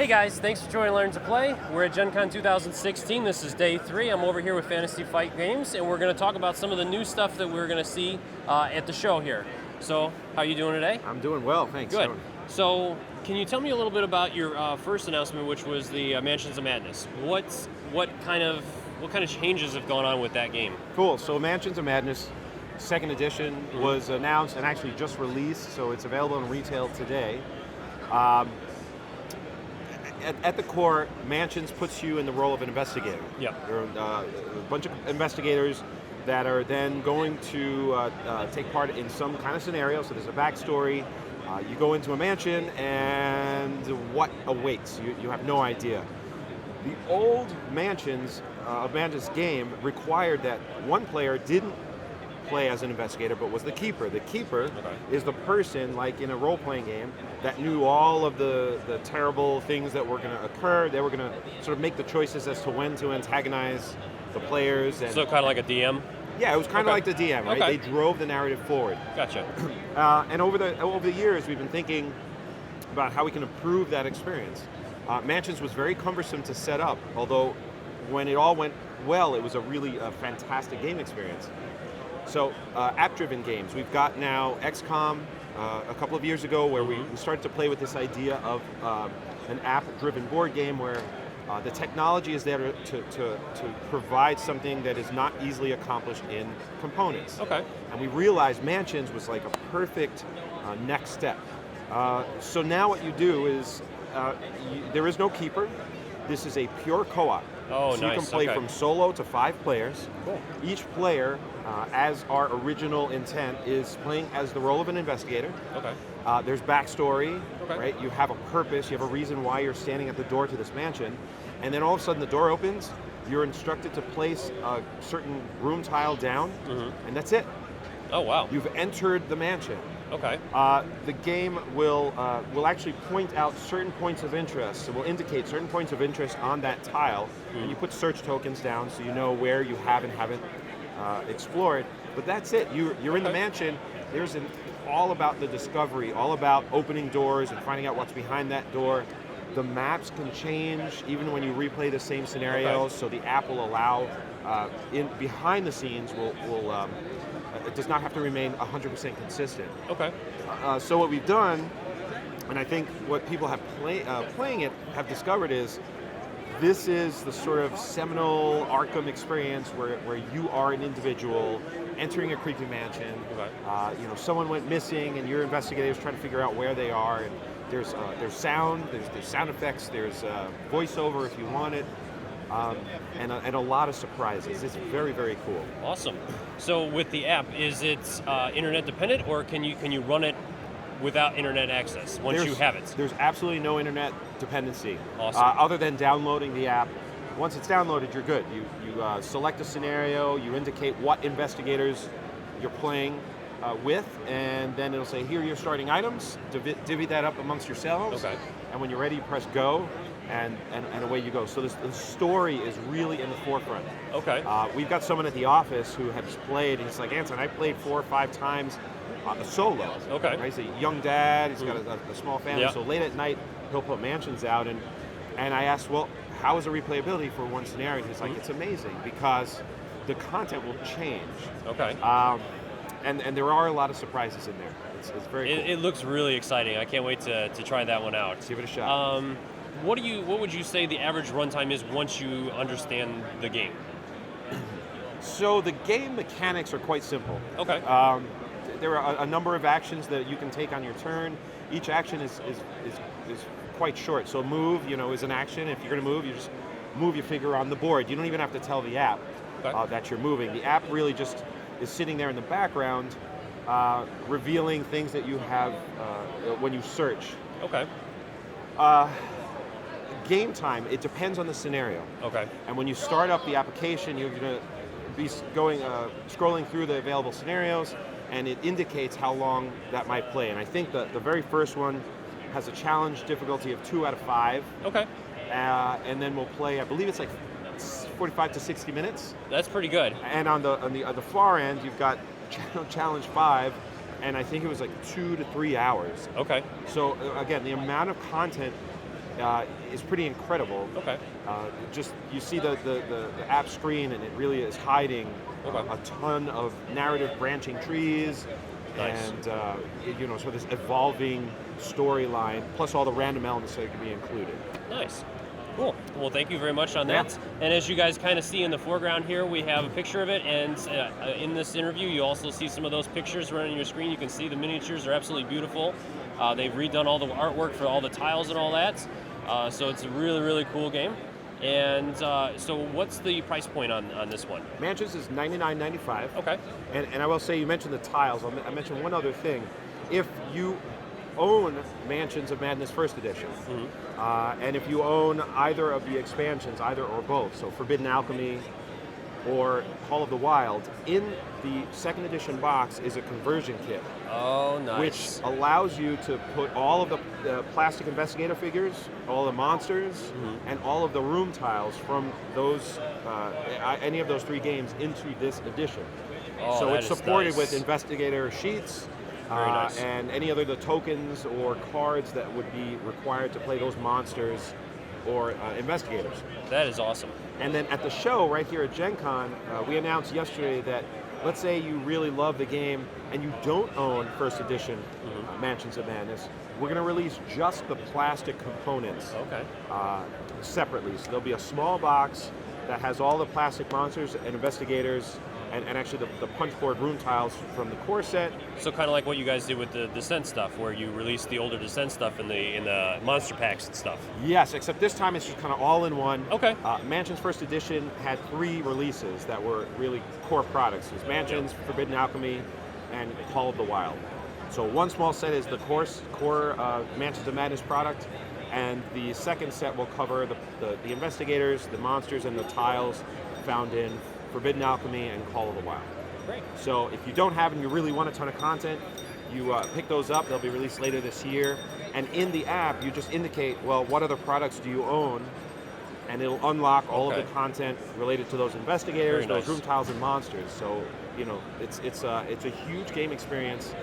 Hey guys, thanks for joining Learn to Play. We're at Gen Con 2016. This is day 3. I'm over here with Fantasy Fight Games, and we're going to talk about some of the new stuff that we're going to see at the show here. So, how are you doing today? I'm doing well, thanks. Good. So, can you tell me a little bit about your first announcement, which was the Mansions of Madness? What kind of changes have gone on with that game? Cool. So, Mansions of Madness, second edition, was announced and actually just released, so it's available in retail today. At the core, Mansions puts you in the role of an investigator. Yeah. There are a bunch of investigators that are then going to take part in some kind of scenario. So there's a backstory. You go into a mansion, and what awaits? You have no idea. The old Mansions of Madness game required that one player didn't play as an investigator, but was the keeper. The keeper is the person, like in a role-playing game, that knew all of the terrible things that were going to occur. They were going to sort of make the choices as to when to antagonize the players. And so kind of like a DM? Yeah, it was kind of like the DM, right? Okay. They drove the narrative forward. Gotcha. And over the years, we've been thinking about how we can improve that experience. Mansions was very cumbersome to set up, although when it all went well, it was a really fantastic game experience. So, app-driven games. We've got now XCOM a couple of years ago where we started to play with this idea of an app-driven board game where the technology is there to provide something that is not easily accomplished in components. Okay. And we realized Mansions was like a perfect next step. So now what you do is, there is no keeper. This is a pure co-op. Oh, so nice. You can play from solo to 5 players. Cool. Each player, as our original intent, is playing as the role of an investigator. Okay. There's backstory, Okay. right? You have a purpose, you have a reason why you're standing at the door to this mansion, and then all of a sudden the door opens, you're instructed to place a certain room tile down, and that's it. Oh, wow. You've entered the mansion. Okay. The game will actually point out certain points of interest. So will indicate certain points of interest on that tile, and you put search tokens down so you know where you have and haven't explored. But that's it. You're in the mansion. There's all about the discovery, all about opening doors and finding out what's behind that door. The maps can change even when you replay the same scenarios. So the app will allow behind the scenes it does not have to remain 100% consistent. Okay. So what we've done, and I think what people have playing it have discovered is, this is the sort of seminal Arkham experience where you are an individual entering a creepy mansion. Okay. Someone went missing, and your investigators trying to figure out where they are. And there's sound, there's sound effects, there's voiceover if you want it. And a lot of surprises. It's very, very cool. Awesome. So with the app, is it internet dependent, or can you run it without internet access once you have it? There's absolutely no internet dependency. Awesome. Other than downloading the app. Once it's downloaded, you're good. You select a scenario, you indicate what investigators you're playing with, and then it'll say, here are your starting items. Divvy that up amongst yourselves. Okay. And when you're ready, you press go. And away you go. So the story is really in the forefront. Okay. We've got someone at the office who has played, and he's like, Anton, I played 4 or 5 times solo. Okay. Right? He's a young dad, he's got a small family, so late at night he'll put Mansions out, and I asked, well, how is the replayability for one scenario? And he's like, it's amazing, because the content will change. Okay. And there are a lot of surprises in there. It's very cool. It looks really exciting. I can't wait to try that one out. Give it a shot. What would you say the average runtime is once you understand the game? So the game mechanics are quite simple. Okay. There are a number of actions that you can take on your turn. Each action is quite short. So move, is an action. If you're going to move, you just move your figure on the board. You don't even have to tell the app that you're moving. The app really just is sitting there in the background, revealing things that you have when you search. Okay. Game time, it depends on the scenario. Okay. And when you start up the application, you're going to be scrolling through the available scenarios, and it indicates how long that might play. And I think the very first one has a challenge difficulty of 2 out of 5. Okay. And then we'll play, I believe it's like 45 to 60 minutes. That's pretty good. And on the far end, you've got challenge 5, and I think it was like 2 to 3 hours. Okay. So again, the amount of content is pretty incredible. Okay. Just you see the app screen, and it really is hiding a ton of narrative branching trees, Nice. and so this evolving storyline, plus all the random elements that can be included. Nice. Cool. Well, thank you very much on that. And as you guys kind of see in the foreground here, we have a picture of it. And in this interview, you also see some of those pictures running on your screen. You can see the miniatures are absolutely beautiful. They've redone all the artwork for all the tiles and all that. So it's a really, really cool game. And so what's the price point on this one? Mansions is $99.95. Okay. And I will say, you mentioned the tiles. I mentioned one other thing. If you own Mansions of Madness First Edition, and if you own either of the expansions, either or both, so Forbidden Alchemy or Call of the Wild, in the second edition box is a conversion kit. Oh, nice. Which allows you to put all of the plastic investigator figures, all the monsters, and all of the room tiles from those any of those 3 games into this edition. Oh, so that it's is supported nice. with investigator sheets, Very nice. and any other the tokens or cards that would be required to play those monsters or investigators. That is awesome. And then at the show right here at Gen Con, we announced yesterday that, let's say you really love the game and you don't own First Edition Mansions of Madness, we're going to release just the plastic components Okay. separately. So there'll be a small box that has all the plastic monsters and investigators, and actually the punchboard room tiles from the core set. So kind of like what you guys did with the Descent stuff, where you released the older Descent stuff in the monster packs and stuff. Yes, except this time it's just kind of all in one. Okay. Mansions First Edition had 3 releases that were really core products. It was Mansions, Forbidden Alchemy, and Call of the Wild. So one small set is the core Mansions of Madness product, and the second set will cover the investigators, the monsters, and the tiles found in Forbidden Alchemy and Call of the Wild. Great. So if you don't have and you really want a ton of content, you pick those up. They'll be released later this year. And in the app, you just indicate, well, what other products do you own? And it'll unlock all of the content related to those investigators, Very those nice. room tiles, and monsters. So it's a huge game experience.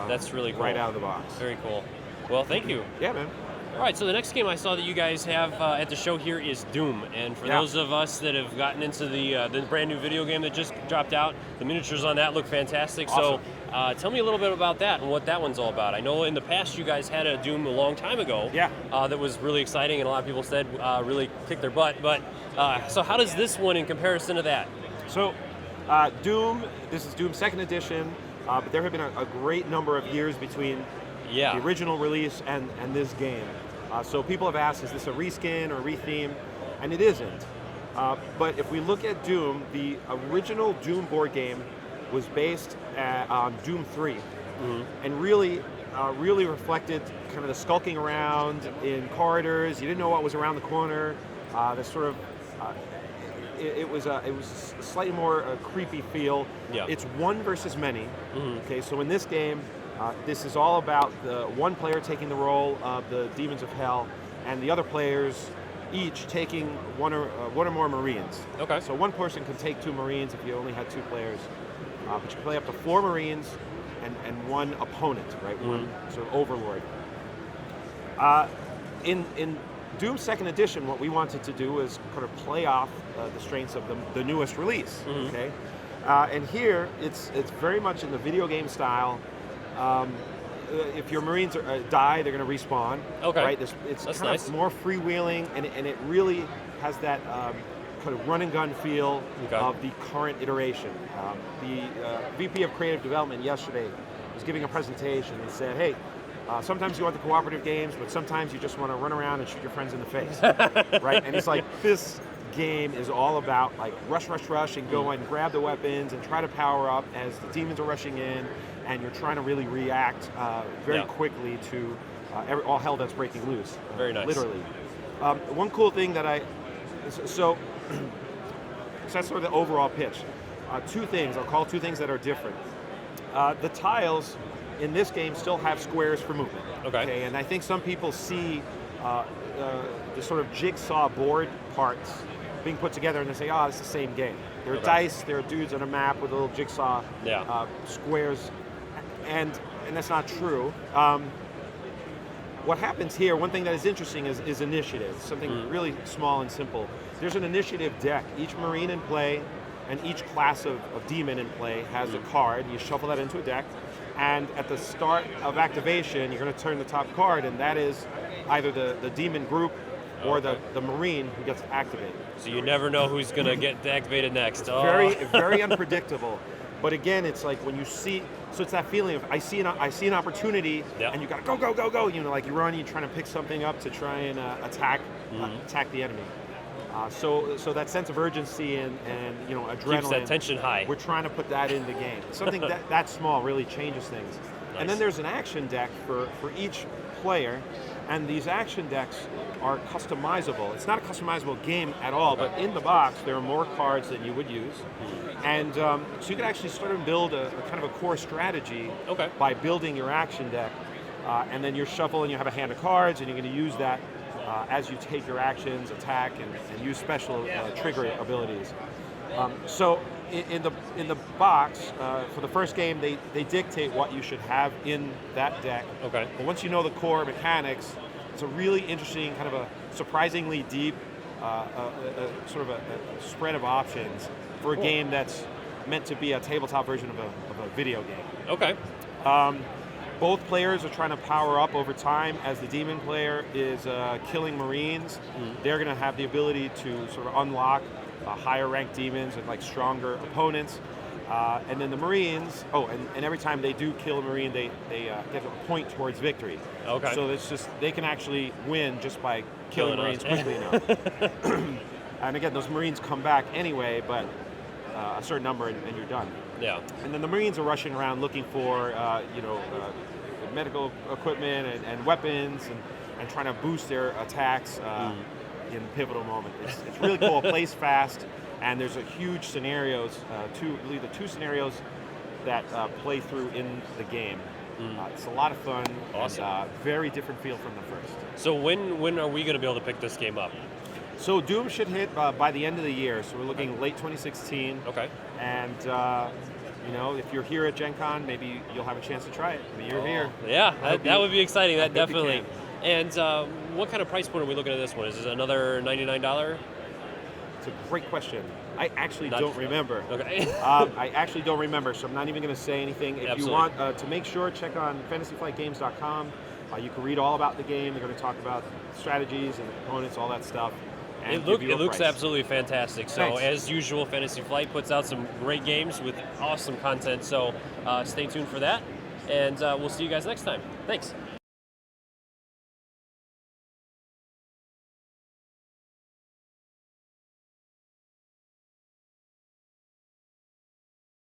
That's really cool. Right out of the box. Very cool. Well, thank you. Yeah, man. All right, so the next game I saw that you guys have at the show here is Doom. And for those of us that have gotten into the brand new video game that just dropped out, the miniatures on that look fantastic. Awesome. So tell me a little bit about that and what that one's all about. I know in the past you guys had a Doom a long time ago that was really exciting, and a lot of people said really kicked their butt. But so how does this one in comparison to that? So Doom, this is Doom 2nd Edition, but there have been a great number of years between the original release and this game. So people have asked, is this a reskin or retheme? And it isn't. But if we look at Doom, the original Doom board game was based on Doom 3, and really reflected kind of the skulking around in corridors. You didn't know what was around the corner. The sort of it was a slightly more creepy feel. Yeah. It's one versus many. Okay, so in this game, this is all about the one player taking the role of the demons of hell, and the other players each taking one or more Marines. Okay. So one person can take 2 Marines if you only had 2 players, but you can play up to 4 Marines and one opponent, right? One sort of overlord. In Doom 2nd Edition, what we wanted to do is kind of play off the strengths of the newest release. Okay. And here it's very much in the video game style. If your Marines die, they're going to respawn. Okay. Right. It's That's kind nice. of more freewheeling, and it really has that kind of run and gun feel of the current iteration. The VP of Creative Development yesterday was giving a presentation and said, "Hey, sometimes you want the cooperative games, but sometimes you just want to run around and shoot your friends in the face." Right. And it's like this game is all about like rush, and go and grab the weapons and try to power up as the demons are rushing in, and you're trying to really react very quickly to all hell that's breaking loose. Very nice. Literally. One cool thing that so that's sort of the overall pitch. 2 things, I'll call 2 things that are different. The tiles in this game still have squares for movement. Okay, and I think some people see the sort of jigsaw board parts being put together and they say, oh, it's the same game. There are dice, there are dudes on a map with a little jigsaw squares, and that's not true. what happens here, one thing that is interesting is initiative, something really small and simple. There's an initiative deck. Each Marine in play and each class of demon in play has a card. You shuffle that into a deck, and at the start of activation, you're going to turn the top card, and that is either the demon group or the Marine who gets activated. So you never know who's going to get activated next. Oh. Very unpredictable. But again, it's like when you see, so it's that feeling of I see an opportunity, and you got to go. You know, like you run, you're trying to pick something up to try and attack the enemy. So that sense of urgency and you know, adrenaline Keeps that tension high. We're trying to put that in the game. Something that small really changes things. Nice. And then there's an action deck for each player, and these action decks are customizable. It's not a customizable game at all, but in the box there are more cards than you would use. And so you can actually start to build a kind of a core strategy by building your action deck. And then you're shuffling, you have a hand of cards, and you're going to use that as you take your actions, attack, and use special trigger abilities. So in the box, for the first game, they dictate what you should have in that deck. Okay. But once you know the core mechanics, it's a really interesting, kind of a surprisingly deep, sort of a spread of options for a game that's meant to be a tabletop version of a video game. Okay. Both players are trying to power up over time. As the demon player is killing Marines, they're going to have the ability to sort of unlock higher ranked demons and like stronger opponents. And then the Marines, and every time they do kill a Marine, they get a point towards victory. Okay. So it's just, they can actually win just by killing Marines quickly enough. And again, those Marines come back anyway, but a certain number and you're done. Yeah. And then the Marines are rushing around looking for, medical equipment and weapons and trying to boost their attacks in pivotal moments. It's really cool. It plays fast, and there's a huge scenarios, two scenarios that play through in the game. It's a lot of fun. Awesome. And, very different feel from the first. So when are we going to be able to pick this game up? So Doom should hit by the end of the year. So we're looking late 2016. Okay. And if you're here at Gen Con, maybe you'll have a chance to try it. I mean, you're here. Yeah, that would be exciting. That hope you definitely. And what kind of price point are we looking at this one? Is this another $99? It's a great question. I actually don't remember. Okay. I actually don't remember, so I'm not even going to say anything. If you want to make sure, check on fantasyflightgames.com. You can read all about the game. They're going to talk about strategies and components, all that stuff. It looks absolutely fantastic. So Thanks. as usual, Fantasy Flight puts out some great games with awesome content. So stay tuned for that, and we'll see you guys next time. Thanks.